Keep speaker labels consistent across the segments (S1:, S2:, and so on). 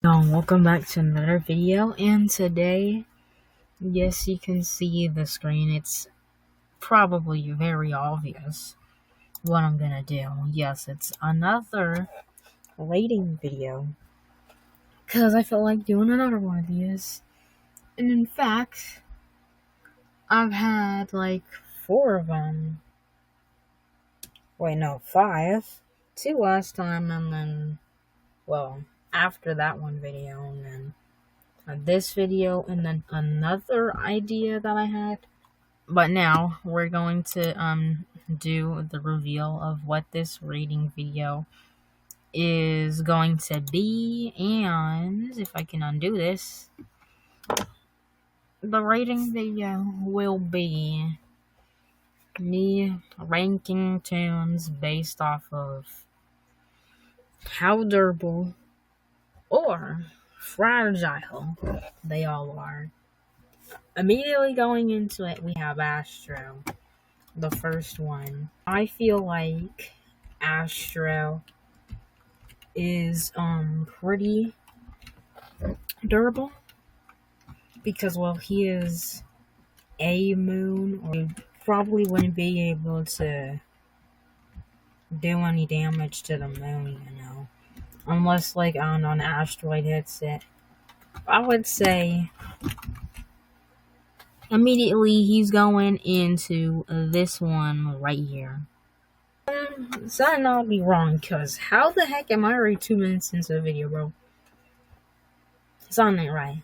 S1: Welcome back to another video, and today, yes, you can see the screen. It's probably very obvious what I'm gonna do. Yes, it's another rating video, because I felt like doing another one of these. And in fact, I've had like 4 of them. Wait, no, 5. 2 last time, and then, well, after that one video, and then this video, and then another idea that I had. But now we're going to do the reveal of what this rating video is going to be, and if I can undo this, the rating video will be me ranking tunes based off of how durable or fragile they all are. Immediately going into it, we have Astro, the first one. I feel like Astro is pretty durable because, well, he is a moon, or you probably wouldn't be able to do any damage to the moon, unless, like, I don't know, an asteroid hits it. I would say immediately he's going into this one right here. So I'll be wrong, because how the heck am I already 2 minutes into the video, bro? Something ain't right.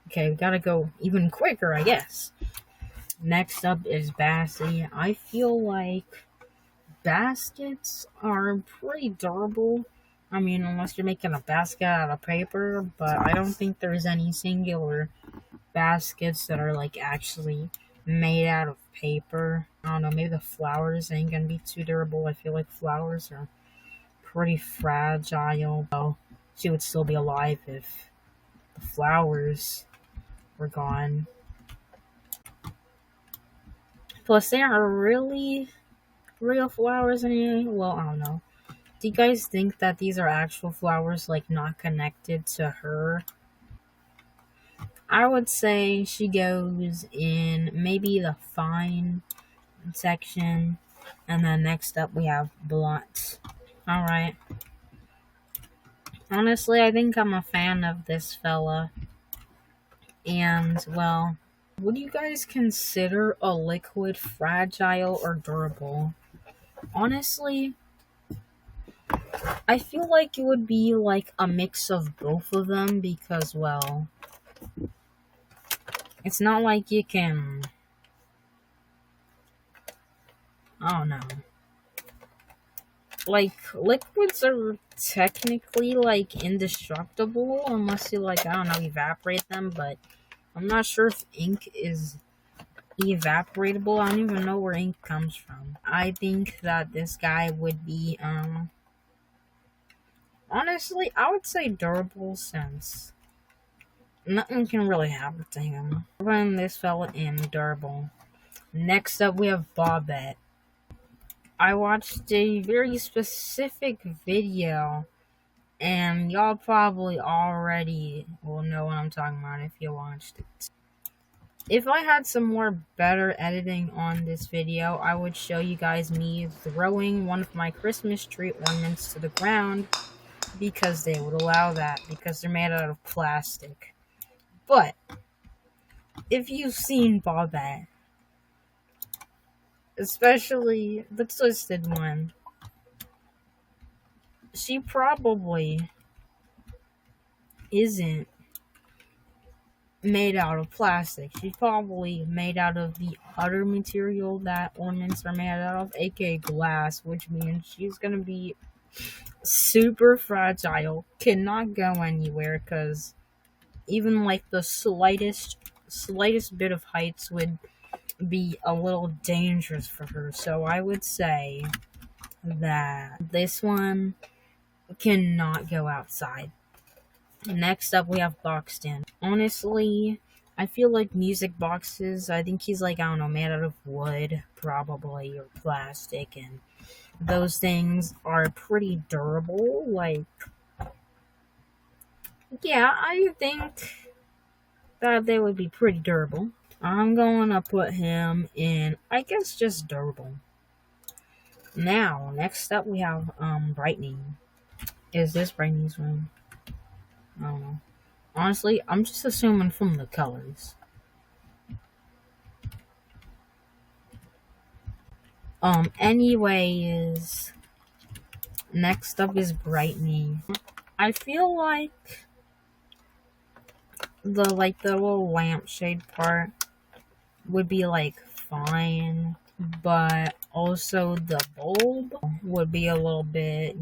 S1: Okay, we gotta go even quicker, I guess. Next up is Bassy. I feel like baskets are pretty durable. I mean, unless you're making a basket out of paper, but I don't think there's any singular baskets that are, like, actually made out of paper. I don't know, maybe the flowers ain't gonna be too durable. I feel like flowers are pretty fragile. Though she would still be alive if the flowers were gone. Plus, they aren't really real flowers anyway. Well, I don't know. Do you guys think that these are actual flowers, like, not connected to her? I would say she goes in maybe the fine section. And then next up we have Blunt. Alright. Honestly, I think I'm a fan of this fella. And, well, would you guys consider a liquid fragile or durable? Honestly, I feel like it would be like a mix of both of them because, well, it's not like you can, I don't know. Like, liquids are technically, like, indestructible unless you, like, I don't know, evaporate them, but I'm not sure if ink is evaporatable. I don't even know where ink comes from. I think that this guy would be, honestly, I would say durable, since nothing can really happen to him. Run this fella in durable. Next up, we have Bobette. I watched a very specific video, and y'all probably already will know what I'm talking about if you watched it. If I had some more better editing on this video, I would show you guys me throwing one of my Christmas tree ornaments to the ground, because they would allow that, because they're made out of plastic. But if you've seen Bobette, especially the twisted one, she probably isn't made out of plastic. She's probably made out of the other material that ornaments are made out of, aka glass, which means she's gonna be super fragile, cannot go anywhere, because even like the slightest bit of heights would be a little dangerous for her. So I would say that this one cannot go outside. Next up, we have Boxton. Honestly, I feel like music boxes, I think he's like, I don't know, made out of wood, probably, or plastic, and those things are pretty durable. Like, Yeah, I think that they would be pretty durable. I'm going to put him in, I guess, just durable. Now, next up we have brightening. Is this brightenings's one? I don't know. Honestly, I'm just assuming from the colors. Anyways, next up is brightening. I feel like the little lampshade part would be like fine, but also the bulb would be a little bit,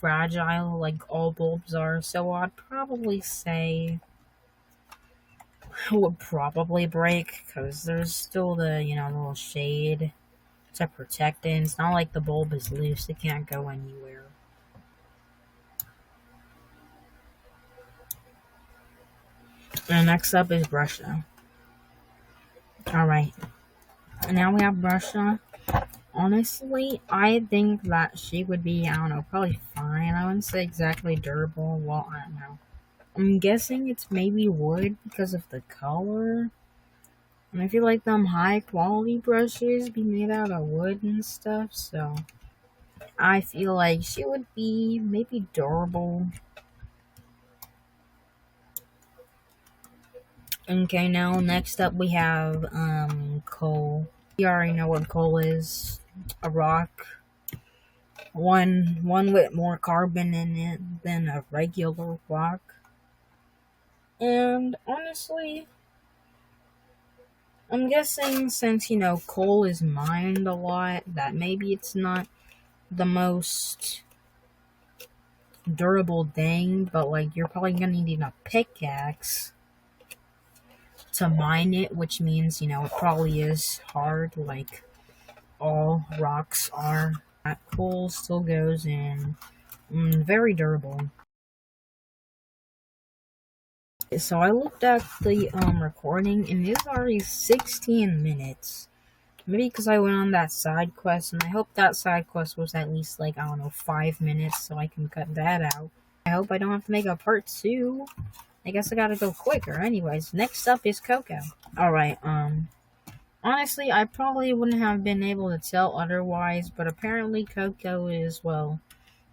S1: fragile like all bulbs are. So I'd probably say it would probably break because there's still the, little shade to protect it. It's not like the bulb is loose, it can't go anywhere. And next up is Brusha. Alright, and now we have Brusha. Honestly, I think that she would be, I don't know, probably fine. I wouldn't say exactly durable. Well, I don't know. I'm guessing it's maybe wood because of the color. And I feel like them high quality brushes be made out of wood and stuff, so I feel like she would be maybe durable. Okay, now next up we have coal. You already know what coal is. A rock. One with more carbon in it than a regular rock. And honestly, I'm guessing since coal is mined a lot, that maybe it's not the most durable thing, but like you're probably gonna need a pickaxe to mine it, which means it probably is hard, like all rocks are. That coal still goes in. Very durable. So I looked at the recording and it's already 16 minutes. Maybe because I went on that side quest, and I hope that side quest was at least like, I don't know, 5 minutes, so I can cut that out. I hope I don't have to make a part 2. I guess I gotta go quicker. Anyways, next up is Coco. Alright, honestly, I probably wouldn't have been able to tell otherwise, but apparently Coco is, well,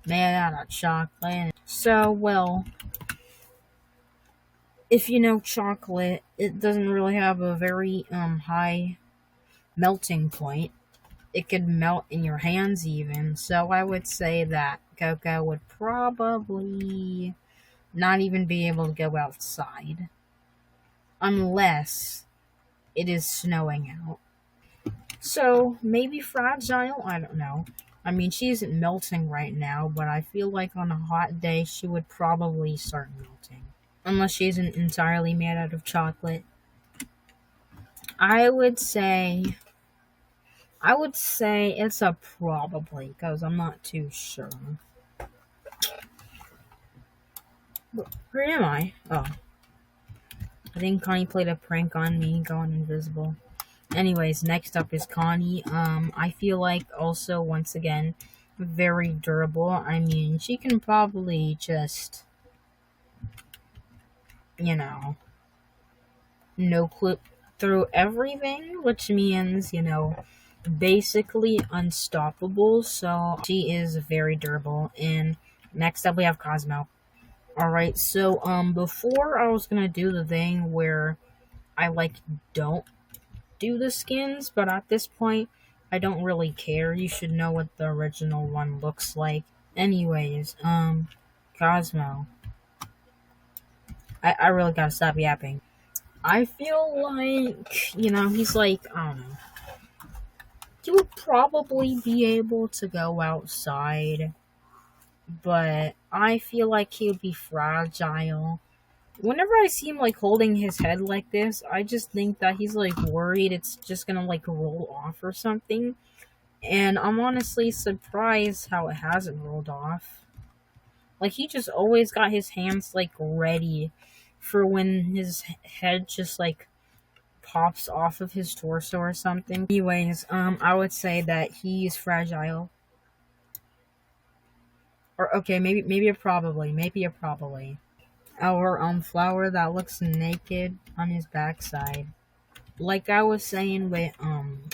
S1: made out of chocolate. So, well, if you know chocolate, it doesn't really have a very high melting point. It could melt in your hands even. So I would say that Coco would probably not even be able to go outside unless it is snowing out. So maybe fragile, I don't know. I mean, she isn't melting right now, but I feel like on a hot day she would probably start melting. Unless she isn't entirely made out of chocolate. I would say it's a probably, because I'm not too sure. Where am I? Oh. I think Connie played a prank on me, going invisible. Anyways, next up is Connie. I feel like also, once again, very durable. I mean, she can probably just, no clip through everything, which means, basically unstoppable. So she is very durable. And next up we have Cosmo. Alright, so before I was gonna do the thing where I like don't do the skins, but at this point I don't really care. You should know what the original one looks like. Anyways, Cosmo. I really gotta stop yapping. I feel like, he's like, I don't know. He would probably be able to go outside, but I feel like he would be fragile. Whenever I see him like holding his head like this, I just think that he's like worried it's just gonna like roll off or something. And I'm honestly surprised how it hasn't rolled off. Like he just always got his hands like ready for when his head just like pops off of his torso or something. Anyways, I would say that he's fragile. Or, okay, maybe a probably. Our, flower that looks naked on his backside. Like I was saying with,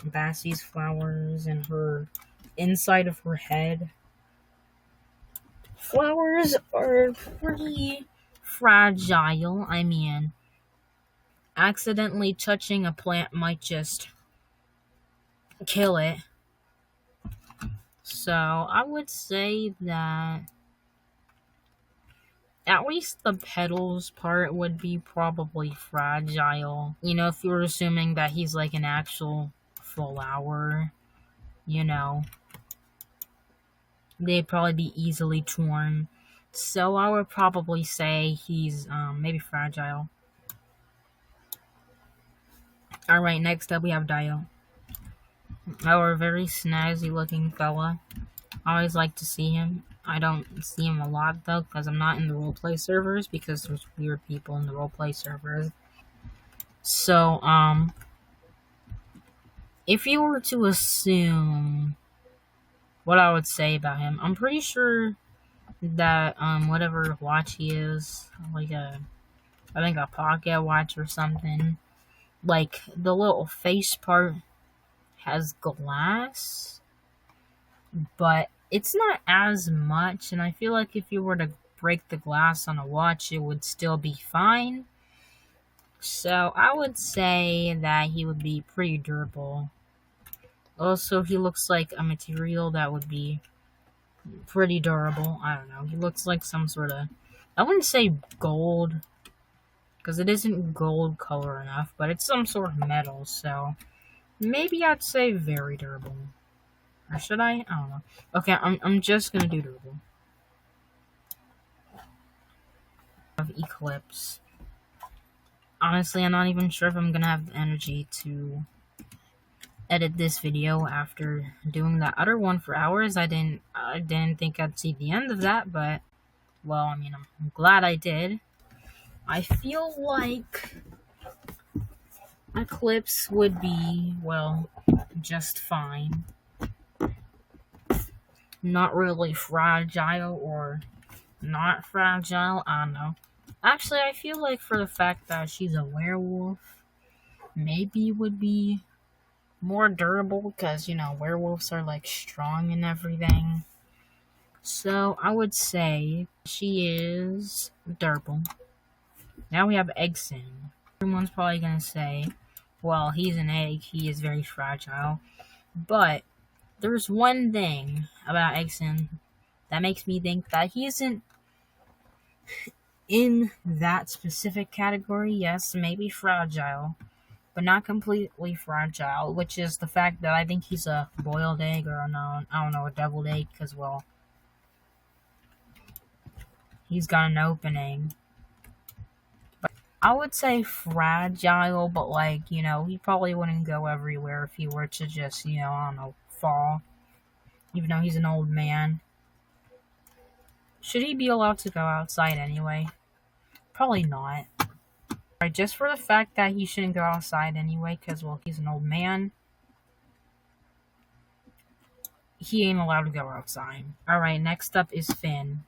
S1: Bassie's flowers and her inside of her head. Flowers are pretty fragile. I mean, accidentally touching a plant might just kill it. So I would say that at least the petals part would be probably fragile. You know, if you were assuming that he's like an actual flower, you know, they'd probably be easily torn. So I would probably say he's maybe fragile. Alright, next up we have Dio. Our very snazzy looking fella. I always like to see him. I don't see him a lot though, because I'm not in the roleplay servers, because there's weird people in the roleplay servers. So, if you were to assume what I would say about him, I'm pretty sure that, whatever watch he is, like I think a pocket watch or something, like, the little face part has glass, but it's not as much, and I feel like if you were to break the glass on a watch, it would still be fine. So I would say that he would be pretty durable. Also, he looks like a material that would be pretty durable. I don't know. He looks like some sort of, I wouldn't say gold, because it isn't gold color enough, but it's some sort of metal, so maybe I'd say very durable. Or should I? I don't know. Okay, I'm just gonna do durable. Of Eclipse. Honestly, I'm not even sure if I'm gonna have the energy to edit this video after doing that other one for hours. I didn't think I'd see the end of that, but, well, I mean, I'm glad I did. I feel like Eclipse would be, well, just fine. Not really fragile or not fragile, I don't know. Actually, I feel like for the fact that she's a werewolf, maybe would be more durable, because, you know, werewolves are, like, strong and everything. So, I would say she is durable. Now we have Eggson. Everyone's probably gonna say, well, he's an egg, he is very fragile. But there's one thing about Eggson that makes me think that he isn't in that specific category. Yes, maybe fragile, but not completely fragile, which is the fact that I think he's a boiled egg, or I don't know, a deviled egg, because, well, he's got an opening. But I would say fragile, but, like, you know, he probably wouldn't go everywhere if he were to just, you know, I don't know, fall. Even though he's an old man. Should he be allowed to go outside anyway? Probably not. Right, just for the fact that he shouldn't go outside anyway, because, well, he's an old man. He ain't allowed to go outside. Alright, next up is Finn.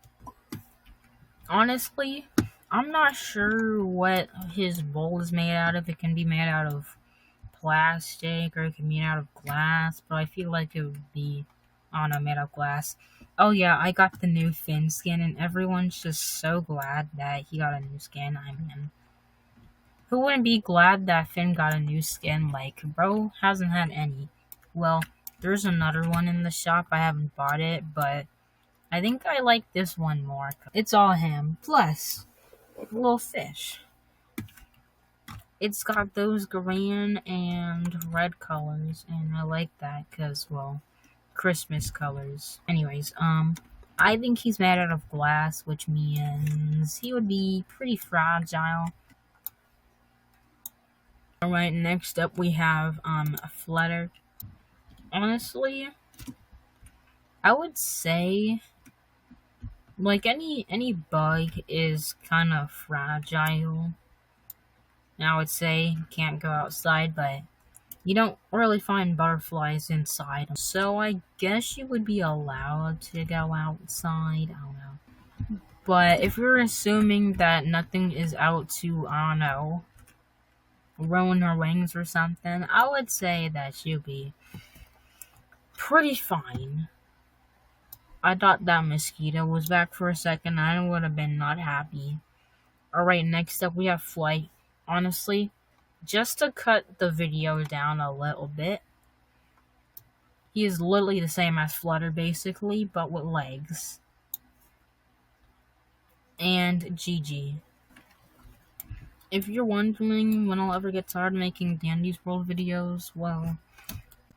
S1: Honestly, I'm not sure what his bowl is made out of. It can be made out of plastic, or it can be made out of glass, but I feel like it would be, I don't know, made out of glass. Oh yeah, I got the new Finn skin, and everyone's just so glad that he got a new skin. I mean, who wouldn't be glad that Finn got a new skin? Like, bro hasn't had any. Well, there's another one in the shop. I haven't bought it, but I think I like this one more. It's all him. Plus, little fish. It's got those green and red colors, and I like that because, well, Christmas colors. Anyways, I think he's made out of glass, which means he would be pretty fragile. Alright, next up we have, a flutter. Honestly, I would say, like, any bug is kind of fragile. I would say can't go outside, but You don't really find butterflies inside, so I guess you would be allowed to go outside. I don't know. But if you're assuming that nothing is out to, I don't know, ruin her wings or something, I would say that she'll be pretty fine. I thought that mosquito was back for a second. I would have been not happy. Alright, next up we have Flight. Honestly, just to cut the video down a little bit, he is literally the same as Flutter, basically, but with legs. And GG. If you're wondering when I'll ever get tired of making Dandy's World videos, well,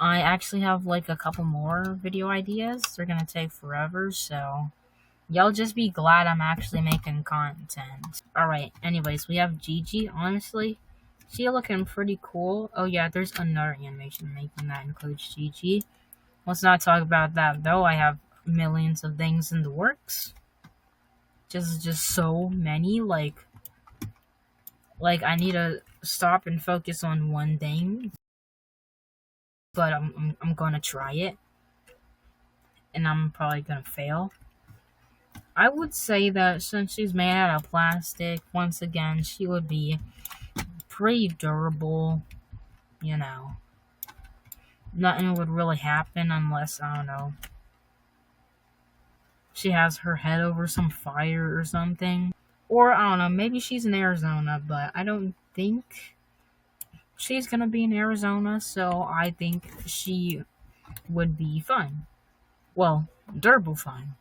S1: I actually have like a couple more video ideas. They're gonna take forever, so y'all just be glad I'm actually making content. Alright, anyways, we have Gigi. Honestly, she looking pretty cool. Oh yeah, there's another animation making that includes Gigi. Let's not talk about that though. I have millions of things in the works. Just so many. Like I need to stop and focus on one thing. But I'm gonna try it. And I'm probably gonna fail. I would say that since she's made out of plastic, once again, she would be pretty durable, you know. Nothing would really happen unless, I don't know, she has her head over some fire or something. Or, I don't know, maybe she's in Arizona, but I don't think she's gonna be in Arizona, so I think she would be fine. Well, durable fine.